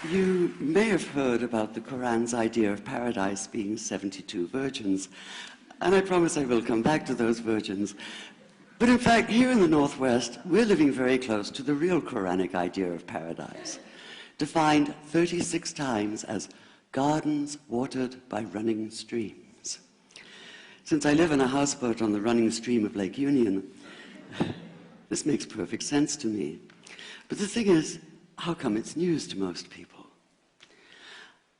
You may have heard about the Quran's idea of paradise being 72 virgins, and I promise I will come back to those virgins. But in fact, here in the Northwest, we're living very close to the real Quranic idea of paradise, defined 36 times as gardens watered by running streams. Since I live in a houseboat on the running stream of Lake Union, this makes perfect sense to me. But the thing is, how come it's news to most people?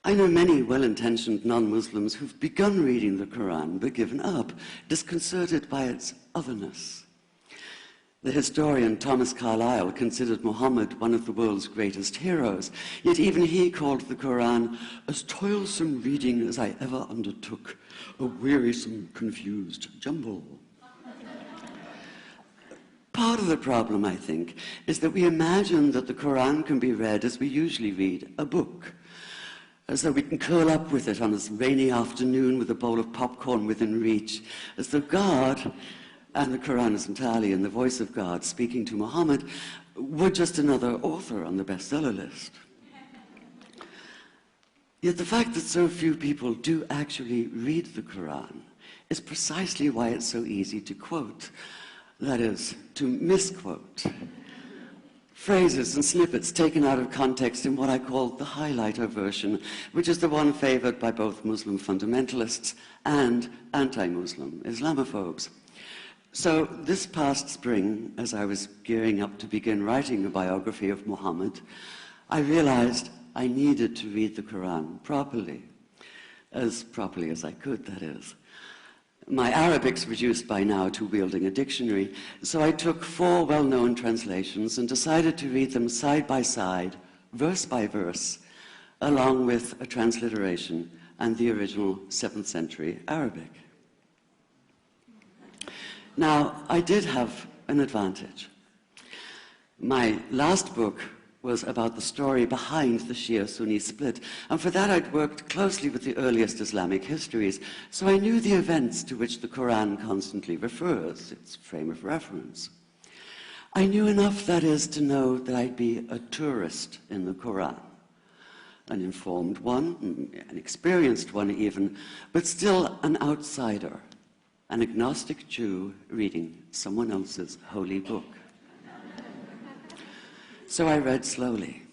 I know many well-intentioned non-Muslims who've begun reading the Quran but given up, disconcerted by its otherness. The historian Thomas Carlyle considered Muhammad one of the world's greatest heroes, yet even he called the Quran as toilsome reading as I ever undertook, a wearisome, confused jumble. Part of the problem, I think, is that we imagine that the Quran can be read as we usually read a book, as though we can curl up with it on a rainy afternoon with a bowl of popcorn within reach, as though God, and the Quran is entirely in the voice of God speaking to Muhammad, were just another author on the bestseller list. Yet the fact that so few people do actually read the Quran is precisely why it's so easy to quote, that is, to misquote. Phrases and snippets taken out of context in what I call the highlighter version, which is the one favored by both Muslim fundamentalists and anti-Muslim Islamophobes. So this past spring, as I was gearing up to begin writing a biography of Muhammad, I realized I needed to read the Quran properly as I could, that is. My Arabic's reduced by now to wielding a dictionary, so I took 4 well-known translations and decided to read them side by side, verse by verse, along with a transliteration and the original 7th century Arabic. Now, I did have an advantage. My last book was about the story behind the Shia-Sunni split, and for that I'd worked closely with the earliest Islamic histories, so I knew the events to which the Quran constantly refers, its frame of reference. I knew enough, that is, to know that I'd be a tourist in the Quran, an informed one, an experienced one even, but still an outsider, an agnostic Jew reading someone else's holy book. So I read slowly.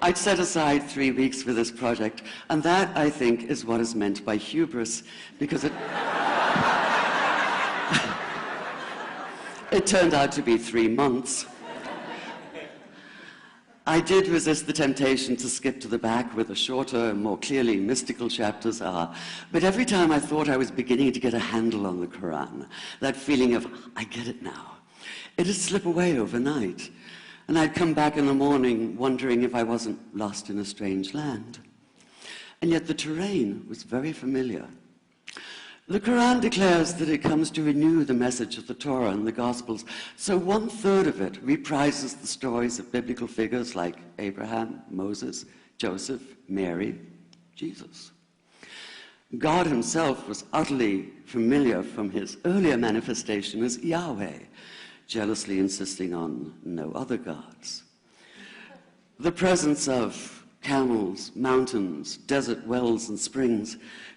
I'd set aside 3 weeks for this project, and that, I think, is what is meant by hubris, because it turned out to be 3 months. I did resist the temptation to skip to the back where the shorter, more clearly mystical chapters are, but every time I thought I was beginning to get a handle on the Quran, that feeling of, I get it now, it'd slip away overnight, and I'd come back in the morning wondering if I wasn't lost in a strange land. And yet the terrain was very familiar. The Quran declares that it comes to renew the message of the Torah and the Gospels, so 1/3 of it reprises the stories of biblical figures like Abraham, Moses, Joseph, Mary, Jesus. God himself was utterly familiar from his earlier manifestation as Yahweh, jealously insisting on no other gods. The presence of camels, mountains, desert wells and springs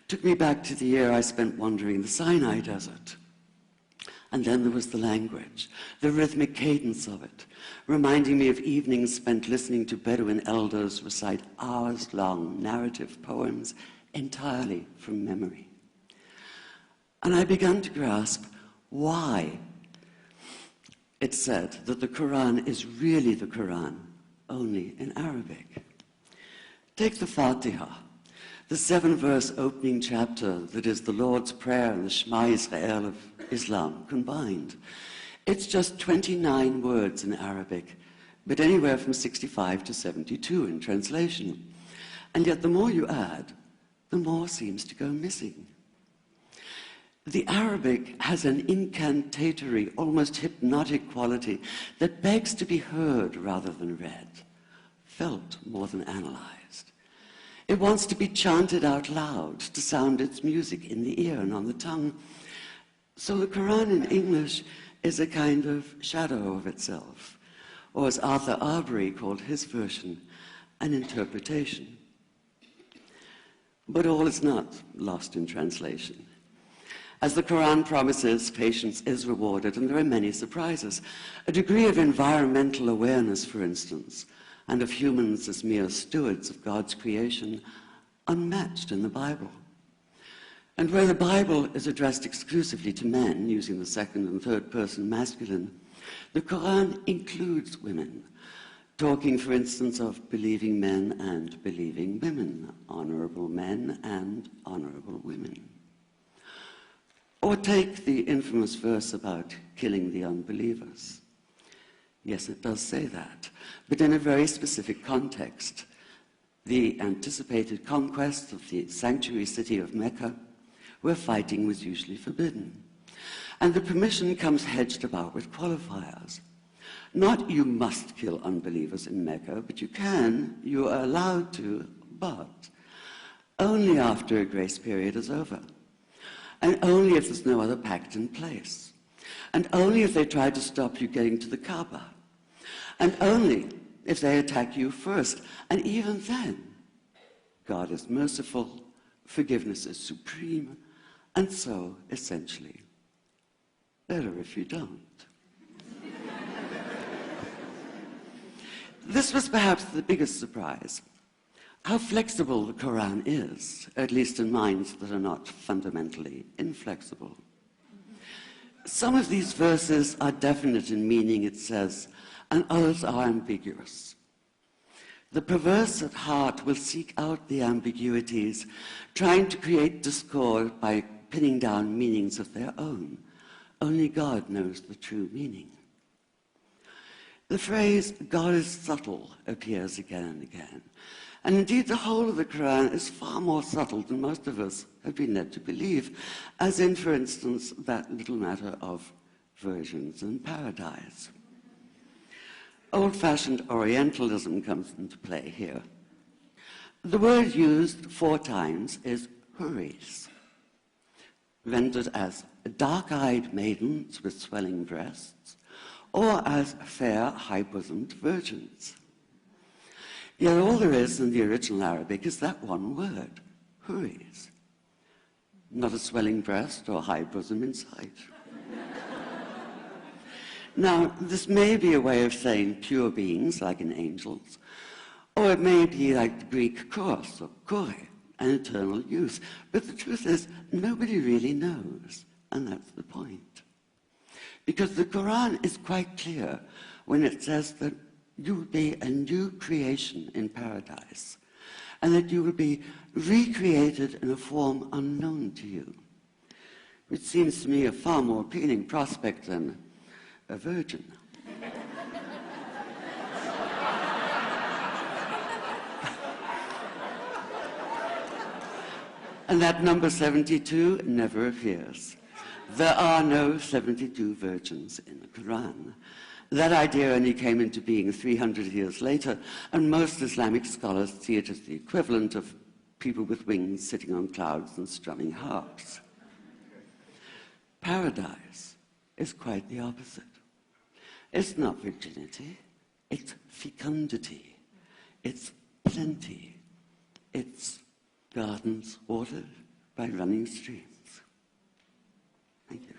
took me back to the year I spent wandering the Sinai desert. And then there was the language, the rhythmic cadence of it, reminding me of evenings spent listening to Bedouin elders recite hours-long narrative poems entirely from memory. And I began to grasp why it's said that the Quran is really the Quran, only in Arabic. Take the Fatiha, the 7-verse opening chapter that is the Lord's Prayer and the Shema Israel of Islam combined. It's just 29 words in Arabic, but anywhere from 65 to 72 in translation. And yet the more you add, the more seems to go missing. The Arabic has an incantatory, almost hypnotic quality that begs to be heard rather than read, felt more than analyzed. It wants to be chanted out loud, to sound its music in the ear and on the tongue. So the Quran in English is a kind of shadow of itself, or as Arthur Arbery called his version, an interpretation. But all is not lost in translation. As the Quran promises, patience is rewarded, and there are many surprises. A degree of environmental awareness, for instance, and of humans as mere stewards of God's creation, unmatched in the Bible. And where the Bible is addressed exclusively to men, using the second and third person masculine, the Quran includes women, talking, for instance, of believing men and believing women, honorable men and honorable women. Or take the infamous verse about killing the unbelievers. Yes, it does say that, but in a very specific context. The anticipated conquest of the sanctuary city of Mecca, where fighting was usually forbidden. And the permission comes hedged about with qualifiers. Not you must kill unbelievers in Mecca, but you are allowed to, but only after a grace period is over. And only if there's no other pact in place. And only if they try to stop you getting to the Kaaba. And only if they attack you first. And even then, God is merciful, forgiveness is supreme, and so, essentially, better if you don't. This was perhaps the biggest surprise. How flexible the Quran is, at least in minds that are not fundamentally inflexible. Some of these verses are definite in meaning, it says, and others are ambiguous. The perverse at heart will seek out the ambiguities, trying to create discord by pinning down meanings of their own. Only God knows the true meaning. The phrase, God is subtle, appears again and again. And indeed, the whole of the Quran is far more subtle than most of us have been led to believe, as in, for instance, that little matter of virgins and paradise. Old-fashioned Orientalism comes into play here. The word used 4 times is huris, rendered as dark-eyed maidens with swelling breasts, or as fair, high-bosomed virgins. Yet all there is in the original Arabic is that one word, huris. Not a swelling breast or high bosom in sight. Now, this may be a way of saying pure beings, like in angels, or it may be like the Greek kos or kore, an eternal youth. But the truth is, nobody really knows, and that's the point. Because the Quran is quite clear when it says that you will be a new creation in paradise, and that you will be recreated in a form unknown to you, which seems to me a far more appealing prospect than a virgin. And that number 72 never appears. There are no 72 virgins in the Quran. That idea only came into being 300 years later, and most Islamic scholars see it as the equivalent of people with wings sitting on clouds and strumming harps. Paradise is quite the opposite. It's not virginity, it's fecundity, it's plenty, it's gardens watered by running streams. Thank you.